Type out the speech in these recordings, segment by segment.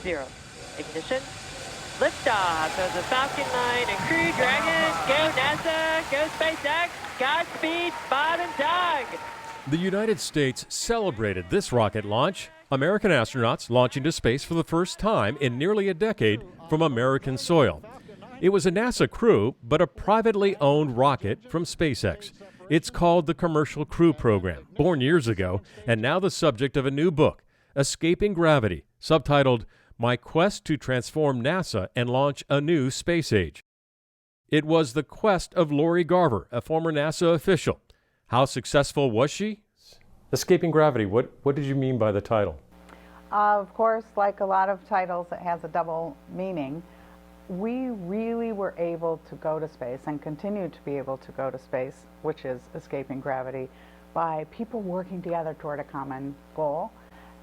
0. Ignition. Liftoff of the Falcon 9 and Crew Dragon. Go NASA, go SpaceX, Godspeed, Bob and Doug. The United States celebrated this rocket launch. American astronauts launching to space for the first time in nearly a decade from American soil. It was a NASA crew, but a privately owned rocket from SpaceX. It's called the Commercial Crew Program, born years ago, and now the subject of a new book, Escaping Gravity, subtitled My Quest to Transform NASA and Launch a New Space Age. It was the quest of Lori Garver, a former NASA official. How successful was she? Escaping Gravity, what did you mean by the title? Of course, like a lot of titles, it has a double meaning. We really were able to go to space and continue to be able to go to space, which is escaping gravity, by people working together toward a common goal.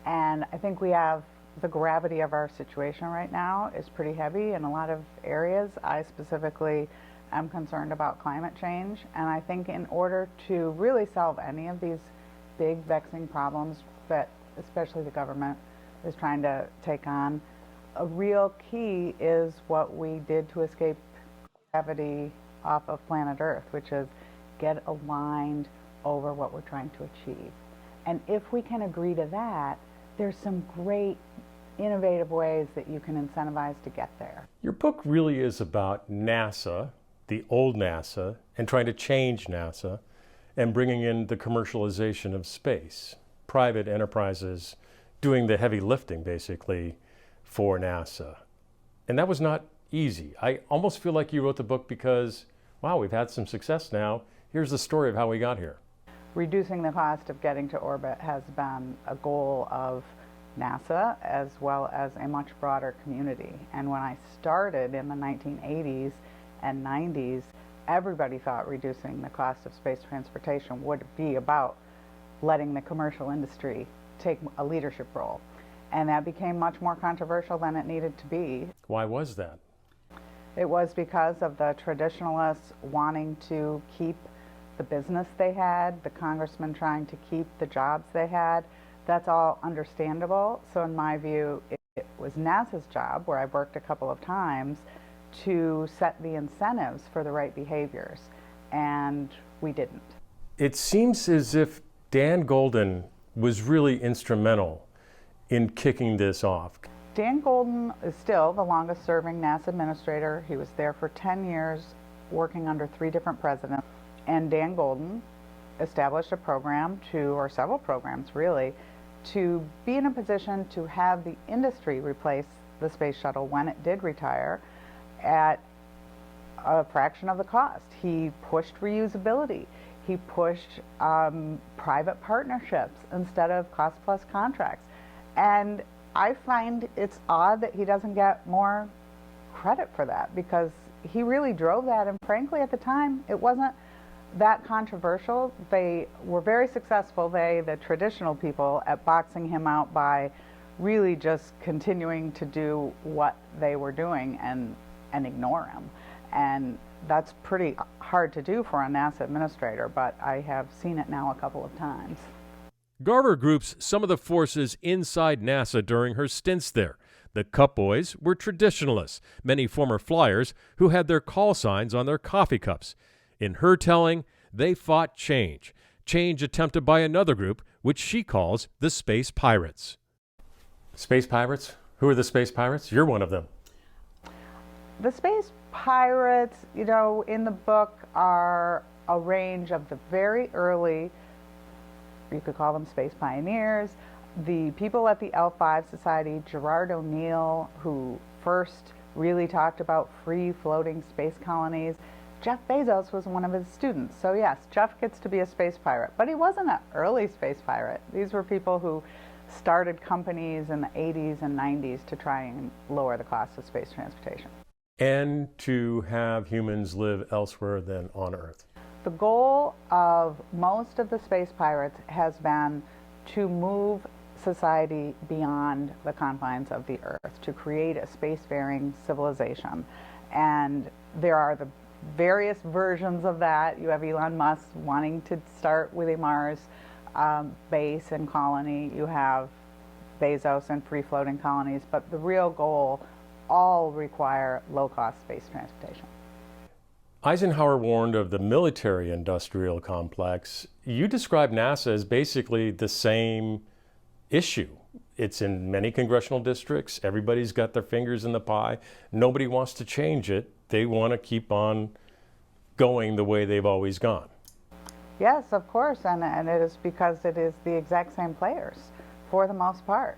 And I think we have the gravity of our situation right now is pretty heavy in a lot of areas. I specifically am concerned about climate change, and I think in order to really solve any of these big vexing problems that especially the government is trying to take on, a real key is what we did to escape gravity off of planet Earth, which is get aligned over what we're trying to achieve. And if we can agree to that, there's some great innovative ways that you can incentivize to get there. Your book really is about NASA, the old NASA, and trying to change NASA and bringing in the commercialization of space. Private enterprises doing the heavy lifting, basically, for NASA. And that was not easy. I almost feel like you wrote the book because, wow, we've had some success now. Here's the story of how we got here. Reducing the cost of getting to orbit has been a goal of NASA as well as a much broader community. And when I started in the 1980s and 90s, everybody thought reducing the cost of space transportation would be about letting the commercial industry take a leadership role. And that became much more controversial than it needed to be. Why was that? It was because of the traditionalists wanting to keep the business they had, the congressmen trying to keep the jobs they had. That's all understandable. So in my view, it was NASA's job, where I've worked a couple of times, to set the incentives for the right behaviors. And we didn't. It seems as if Dan Golden was really instrumental in kicking this off. Dan Golden is still the longest serving NASA administrator. He was there for 10 years, working under 3 different presidents. And Dan Golden established a program or several programs really, to be in a position to have the industry replace the space shuttle when it did retire at a fraction of the cost. He pushed reusability. He pushed private partnerships instead of cost-plus contracts. And I find it's odd that he doesn't get more credit for that, because he really drove that, and frankly at the time it wasn't that controversial. They were very successful, the traditional people, at boxing him out by really just continuing to do what they were doing and ignore him. And that's pretty hard to do for a NASA administrator, but I have seen it now a couple of times. Garver groups some of the forces inside NASA during her stints there. The Cup Boys were traditionalists, many former flyers who had their call signs on their coffee cups. In her telling, they fought change attempted by another group, which she calls the Space Pirates. Space Pirates? Who are the Space Pirates? You're one of them. The Space Pirates, in the book are a range of the very early, you could call them space pioneers, the people at the L5 Society, Gerard O'Neill, who first really talked about free floating space colonies. Jeff Bezos was one of his students. So yes, Jeff gets to be a space pirate, but he wasn't an early space pirate. These were people who started companies in the 80s and 90s to try and lower the cost of space transportation. And to have humans live elsewhere than on Earth. The goal of most of the space pirates has been to move society beyond the confines of the Earth, to create a spacefaring civilization. And there are the various versions of that. You have Elon Musk wanting to start with a Mars base and colony. You have Bezos and free-floating colonies, but the real goal all require low-cost space transportation. Eisenhower warned of the military-industrial complex. You describe NASA as basically the same issue. It's in many congressional districts. Everybody's got their fingers in the pie. Nobody wants to change it. They want to keep on going the way they've always gone. Yes, of course, and it is because it is the exact same players for the most part.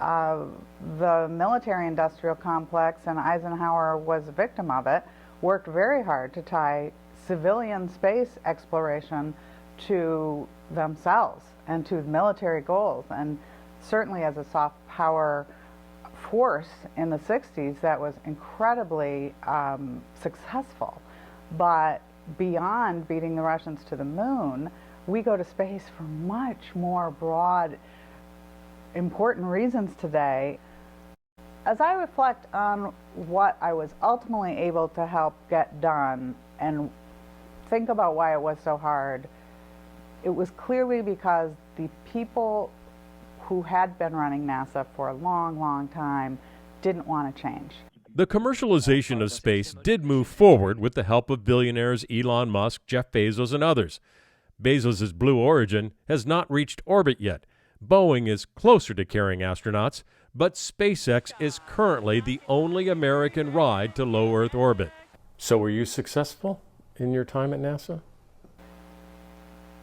The military-industrial complex, and Eisenhower was a victim of it, worked very hard to tie civilian space exploration to themselves and to military goals. And certainly as a soft power force in the 60s, that was incredibly successful. But beyond beating the Russians to the moon, we go to space for much more broad, important reasons today. As I reflect on what I was ultimately able to help get done and think about why it was so hard, it was clearly because the people who had been running NASA for a long, long time didn't want to change. The commercialization of space did move forward with the help of billionaires Elon Musk, Jeff Bezos, and others. Bezos' Blue Origin has not reached orbit yet. Boeing is closer to carrying astronauts, but SpaceX is currently the only American ride to low Earth orbit. So were you successful in your time at NASA?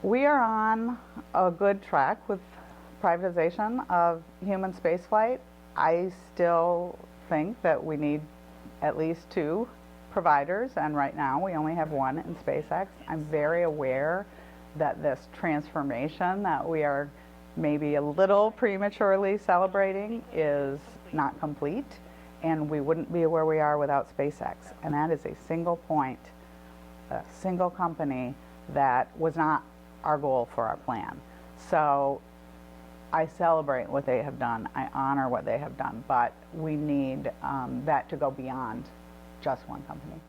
We are on a good track with privatization of human spaceflight. I still think that we need at least 2 providers, and right now we only have 1 in SpaceX. I'm very aware that this transformation that we are maybe a little prematurely celebrating is not complete, and we wouldn't be where we are without SpaceX. And that is a single point, a single company that was not our goal for our plan. So I celebrate what they have done. I honor what they have done, but we need that to go beyond just one company.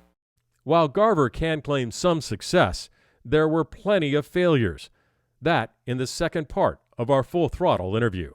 While Garver can claim some success, there were plenty of failures. That in the second part of our Full Throttle interview.